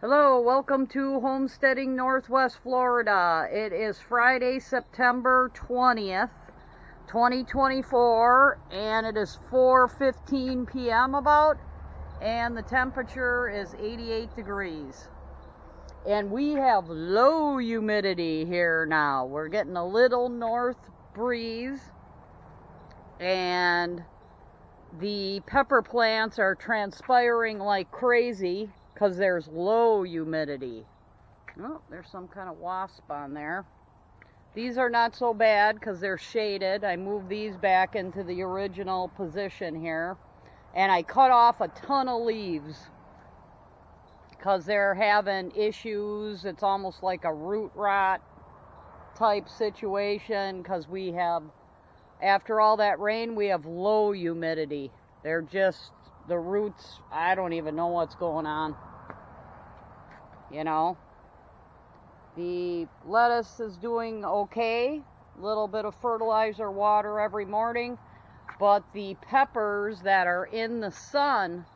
Hello, welcome to Homesteading Northwest Florida. It is Friday, September 20th, 2024, and it is 4:15 p.m. about, and the temperature is 88 degrees. And we have low humidity here now. We're getting a little north breeze, and the pepper plants are transpiring like crazy because there's low humidity. Oh, there's some kind of wasp on there. These are not so bad because they're shaded. I moved these back into the original position here, and I cut off a ton of leaves because they're having issues. It's almost like a root rot type situation because we have, after all that rain, we have low humidity. They're just, the roots, I don't even know what's going on. You know, the lettuce is doing okay. A little bit of fertilizer, water every morning. But the peppers that are in the sun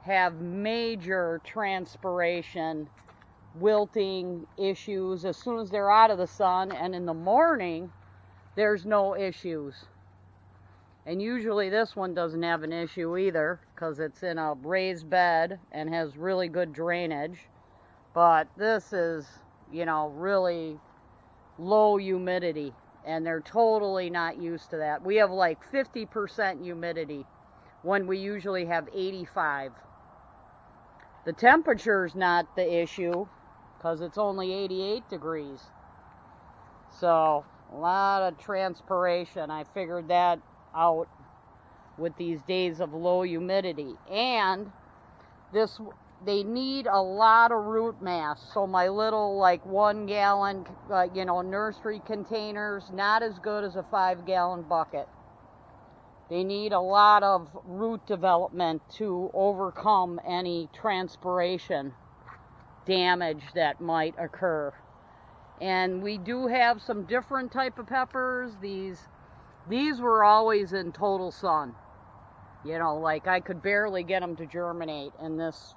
have major transpiration, wilting issues as soon as they're out of the sun. And in the morning, there's no issues. And usually this one doesn't have an issue either because it's in a raised bed and has really good drainage. But this is, you know, really low humidity, and they're totally not used to that. We have like 50% humidity when we usually have 85. The temperature's not the issue because it's only 88 degrees. So a lot of transpiration. I figured that out with these days of low humidity. And this, they need a lot of root mass. So my little like 1 gallon, nursery containers, not as good as a 5 gallon bucket. They need a lot of root development to overcome any transpiration damage that might occur. And we do have some different type of peppers. These were always in total sun. You know, like I could barely get them to germinate in this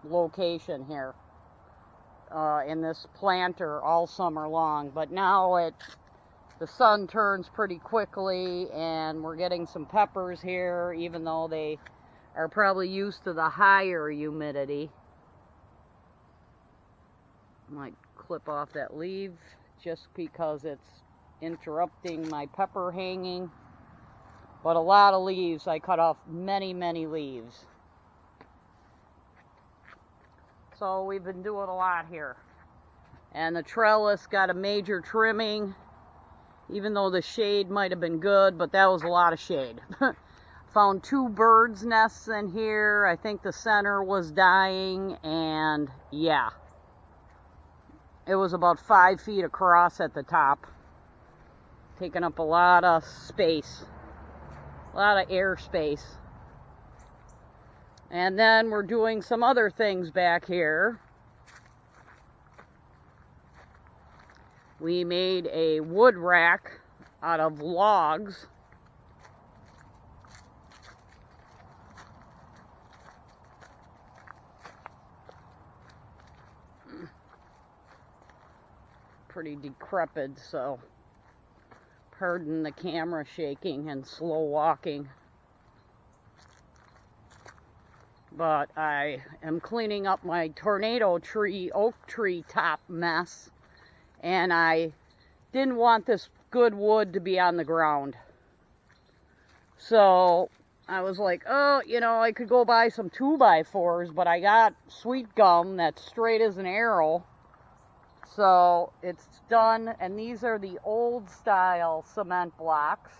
location here, in this planter all summer long. But now the sun turns pretty quickly, and we're getting some peppers here, even though they are probably used to the higher humidity. I might clip off that leaf just because it's interrupting my pepper hanging. But a lot of leaves. I cut off many leaves. So we've been doing a lot here. And the trellis got a major trimming, even though the shade might have been good, but that was a lot of shade. Found 2 birds' nests in here. I think the center was dying, and yeah. It was about 5 feet across at the top, taking up a lot of space, a lot of air space. And then we're doing some other things back here. We made a wood rack out of logs. Pretty decrepit, so pardon the camera shaking and slow walking. But I am cleaning up my tornado tree, oak tree top mess. And I didn't want this good wood to be on the ground. So I was like, oh, I could go buy some 2x4s, but I got sweet gum that's straight as an arrow. So it's done, and these are the old style cement blocks.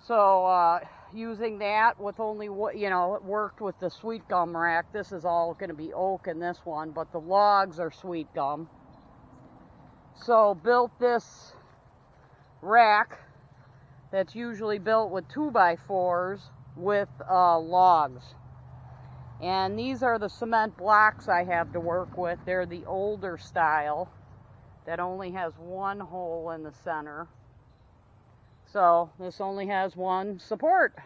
So using that with only, it worked with the sweet gum rack. This is all going to be oak in this one, but the logs are sweet gum. So built this rack that's usually built with 2x4s with logs. And these are the cement blocks I have to work with. They're the older style that only has 1 hole in the center. So this only has 1 support.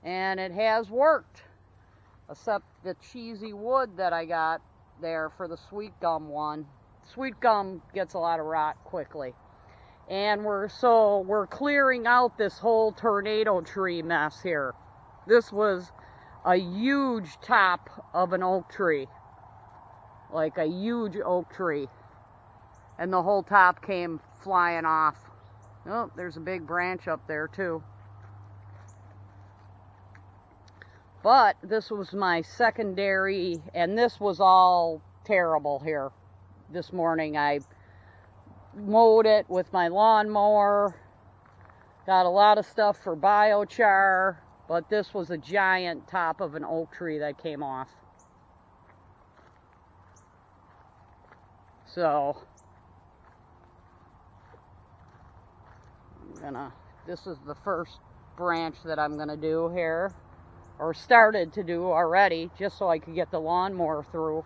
And it has worked. except the cheesy wood that I got there for the sweet gum one. Sweet gum gets a lot of rot quickly. And we're clearing out this whole tornado tree mess here. This was a huge top of an oak tree. Like a huge oak tree. And the whole top came flying off. Oh, there's a big branch up there too. But this was my secondary, and this was all terrible here. This morning I mowed it with my lawnmower. Got a lot of stuff for biochar, but this was a giant top of an oak tree that came off. So, this is the first branch that I'm gonna do here. Or started to do already, just so I could get the lawnmower through.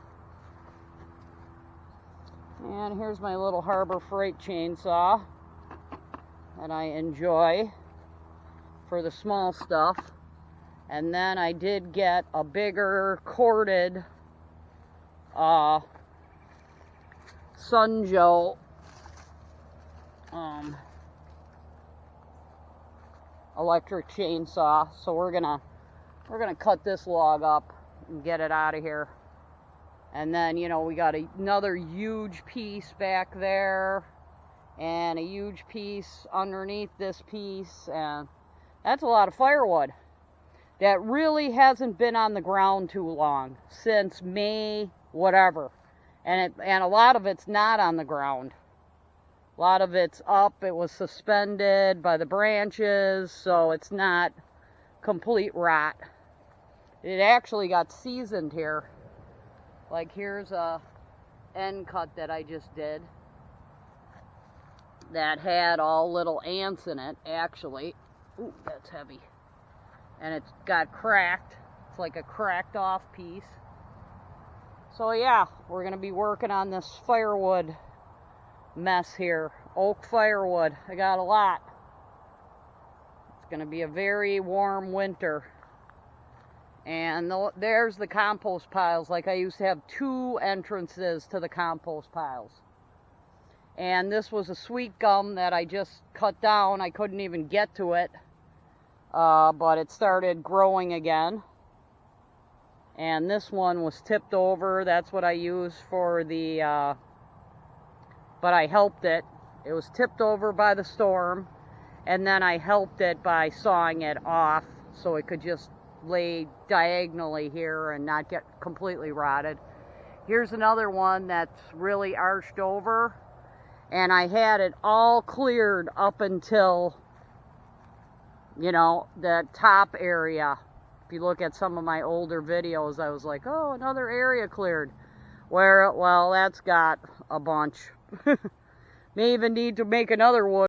And here's my little Harbor Freight chainsaw that I enjoy for the small stuff. And then I did get a bigger corded Sunjo electric chainsaw. So we're gonna cut this log up and get it out of here. And then, you know, we got another huge piece back there and a huge piece underneath this piece, and that's a lot of firewood that really hasn't been on the ground too long, since May whatever. And a lot of it's not on the ground. A lot of it's up. It was suspended by the branches, so it's not complete rot. It actually got seasoned here. Like here's a end cut that I just did that had all little ants in it, actually. Ooh, that's heavy. And it's got cracked. It's like a cracked off piece. So yeah, we're gonna be working on this firewood mess here. Oak firewood. I got a lot. It's gonna be a very warm winter. And there's the compost piles. Like I used to have 2 entrances to the compost piles. And this was a sweet gum that I just cut down. I couldn't even get to it. But it started growing again. And this one was tipped over. That's what I used for the, but I helped it. It was tipped over by the storm. And then I helped it by sawing it off so it could just lay diagonally here and not get completely rotted. Here's another one that's really arched over, and I had it all cleared up until, you know, the top area. If you look at some of my older videos, I was like, oh, another area cleared. Well, that's got a bunch. May even need to make another one.